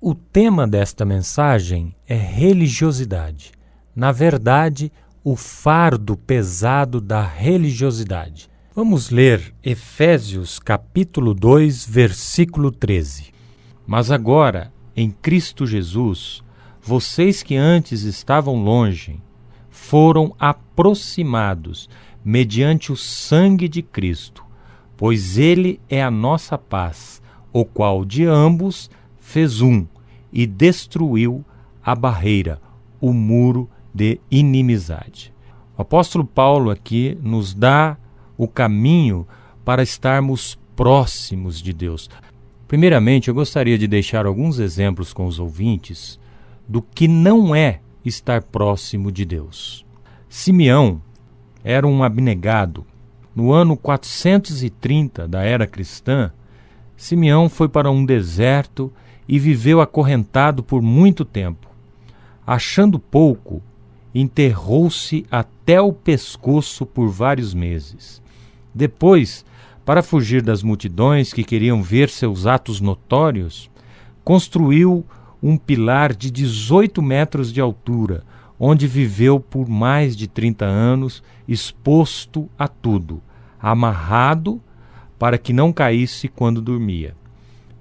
O tema desta mensagem é religiosidade. Na verdade, o fardo pesado da religiosidade. Vamos ler Efésios capítulo 2, versículo 13. Mas agora, em Cristo Jesus, vocês que antes estavam longe, foram aproximados mediante o sangue de Cristo, pois Ele é a nossa paz, o qual de ambos fez um e destruiu a barreira, o muro de inimizade. O apóstolo Paulo aqui nos dá o caminho para estarmos próximos de Deus. Primeiramente, eu gostaria de deixar alguns exemplos com os ouvintes do que não é estar próximo de Deus. Simeão era um abnegado. No ano 430 da era cristã, Simeão foi para um deserto e viveu acorrentado por muito tempo. Achando pouco, enterrou-se até o pescoço por vários meses. Depois, para fugir das multidões que queriam ver seus atos notórios, construiu um pilar de 18 metros de altura, onde viveu por mais de 30 anos, exposto a tudo, amarrado para que não caísse quando dormia.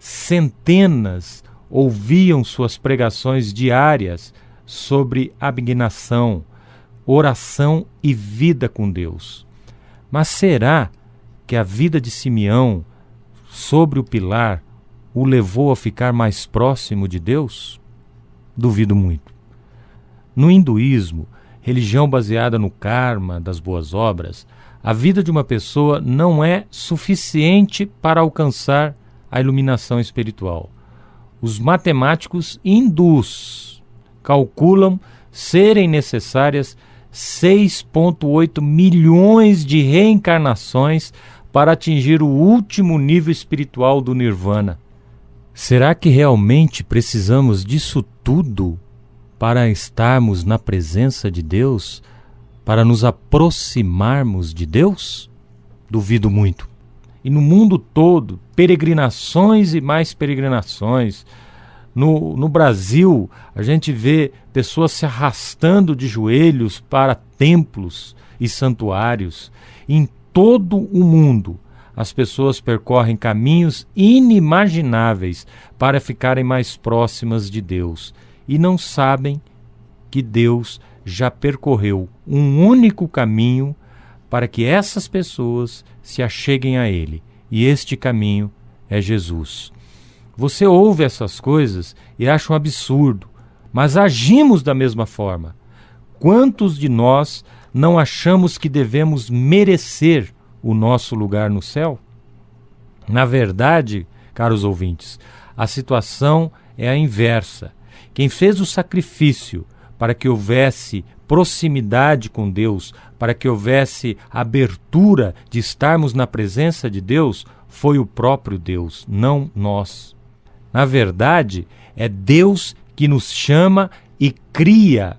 Centenas ouviam suas pregações diárias sobre abnegação, oração e vida com Deus. Mas será que a vida de Simeão sobre o pilar o levou a ficar mais próximo de Deus? Duvido muito. No hinduísmo, religião baseada no karma das boas obras, a vida de uma pessoa não é suficiente para alcançar a iluminação espiritual. Os matemáticos hindus calculam serem necessárias 6,8 milhões de reencarnações para atingir o último nível espiritual do Nirvana. Será que realmente precisamos disso tudo para estarmos na presença de Deus, para nos aproximarmos de Deus? Duvido muito. E no mundo todo, peregrinações e mais peregrinações. No Brasil, a gente vê pessoas se arrastando de joelhos para templos e santuários. Em todo o mundo, as pessoas percorrem caminhos inimagináveis para ficarem mais próximas de Deus e não sabem que Deus já percorreu um único caminho para que essas pessoas se acheguem a Ele. E este caminho é Jesus. Você ouve essas coisas e acha um absurdo, mas agimos da mesma forma. Quantos de nós não achamos que devemos merecer o nosso lugar no céu? Na verdade, caros ouvintes, a situação é a inversa. Quem fez o sacrifício para que houvesse proximidade com Deus, para que houvesse abertura de estarmos na presença de Deus, foi o próprio Deus, não nós. Na verdade, é Deus que nos chama e cria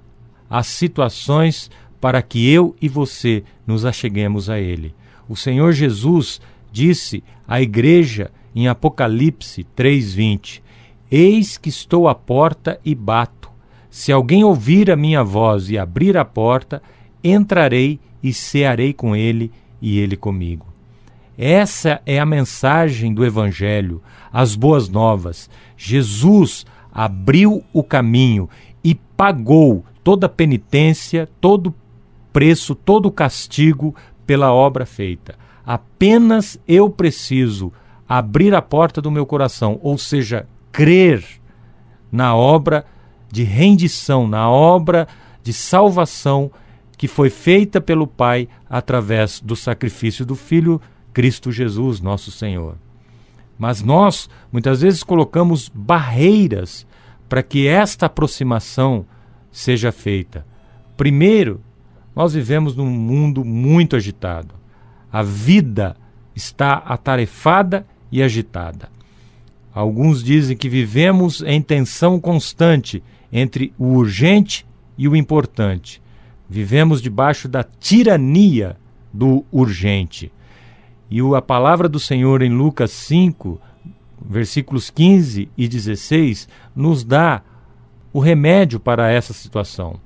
as situações para que eu e você nos acheguemos a Ele. O Senhor Jesus disse à igreja em Apocalipse 3:20: Eis que estou à porta e bato. Se alguém ouvir a minha voz e abrir a porta, entrarei e cearei com ele e ele comigo. Essa é a mensagem do Evangelho, as boas novas. Jesus abriu o caminho e pagou toda a penitência, todo o preço, todo o castigo pela obra feita. Apenas eu preciso abrir a porta do meu coração, ou seja, crer na obra de rendição, na obra de salvação que foi feita pelo Pai através do sacrifício do Filho, Cristo Jesus, nosso Senhor. Mas nós, muitas vezes, colocamos barreiras para que esta aproximação seja feita. Primeiro, nós vivemos num mundo muito agitado. A vida está atarefada e agitada. Alguns dizem que vivemos em tensão constante entre o urgente e o importante. Vivemos debaixo da tirania do urgente. E a palavra do Senhor em Lucas 5, versículos 15 e 16, nos dá o remédio para essa situação.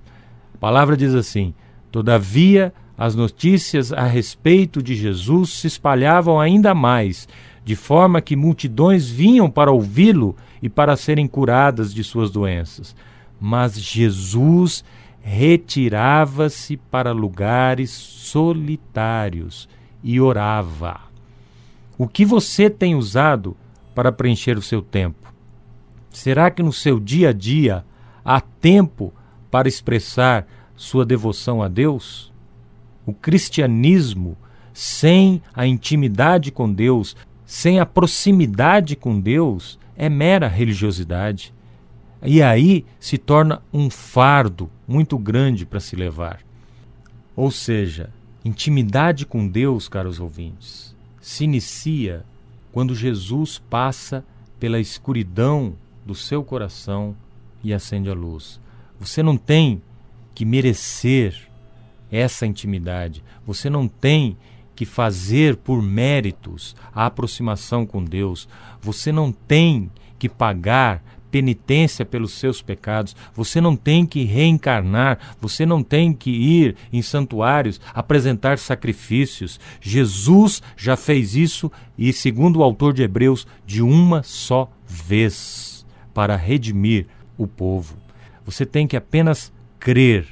A palavra diz assim: todavia, as notícias a respeito de Jesus se espalhavam ainda mais, de forma que multidões vinham para ouvi-lo e para serem curadas de suas doenças. Mas Jesus retirava-se para lugares solitários e orava. O que você tem usado para preencher o seu tempo? Será que no seu dia a dia há tempo para expressar sua devoção a Deus? O cristianismo, sem a intimidade com Deus, sem a proximidade com Deus, é mera religiosidade. E aí se torna um fardo muito grande para se levar. Ou seja, intimidade com Deus, caros ouvintes, se inicia quando Jesus passa pela escuridão do seu coração e acende a luz. Você não tem que merecer essa intimidade. Você não tem que fazer por méritos a aproximação com Deus. Você não tem que pagar penitência pelos seus pecados. Você não tem que reencarnar. Você não tem que ir em santuários apresentar sacrifícios. Jesus já fez isso e, segundo o autor de Hebreus, de uma só vez para redimir o povo. Você tem que apenas crer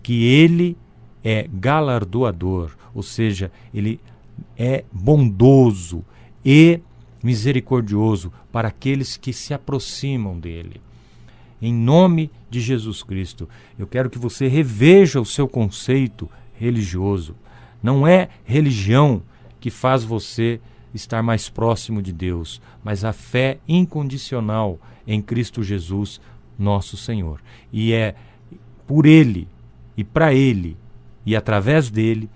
que Ele é galardoador, ou seja, Ele é bondoso e misericordioso para aqueles que se aproximam dele. Em nome de Jesus Cristo, eu quero que você reveja o seu conceito religioso. Não é religião que faz você estar mais próximo de Deus, mas a fé incondicional em Cristo Jesus, nosso Senhor. E é por Ele e para Ele e através dele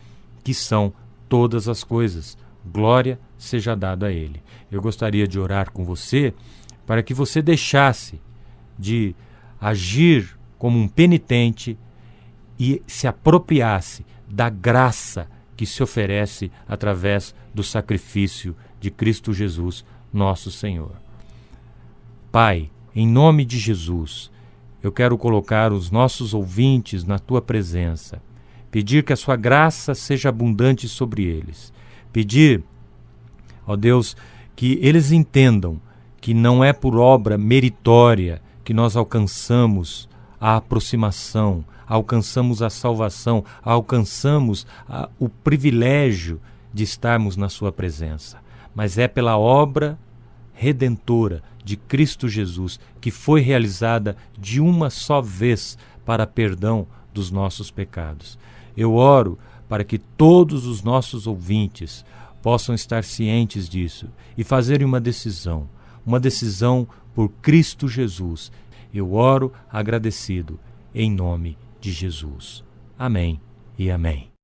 que são todas as coisas. Glória seja dada a Ele. Eu gostaria de orar com você para que você deixasse de agir como um penitente e se apropriasse da graça que se oferece através do sacrifício de Cristo Jesus, nosso Senhor. Pai, em nome de Jesus, eu quero colocar os nossos ouvintes na Tua presença, pedir que a Sua graça seja abundante sobre eles, pedir, ó Deus, que eles entendam que não é por obra meritória que nós alcançamos a aproximação, alcançamos a salvação, alcançamos o privilégio de estarmos na Sua presença, mas é pela obra redentora de Cristo Jesus, que foi realizada de uma só vez para perdão dos nossos pecados. Eu oro para que todos os nossos ouvintes possam estar cientes disso e fazerem uma decisão por Cristo Jesus. Eu oro agradecido em nome de Jesus. Amém e amém.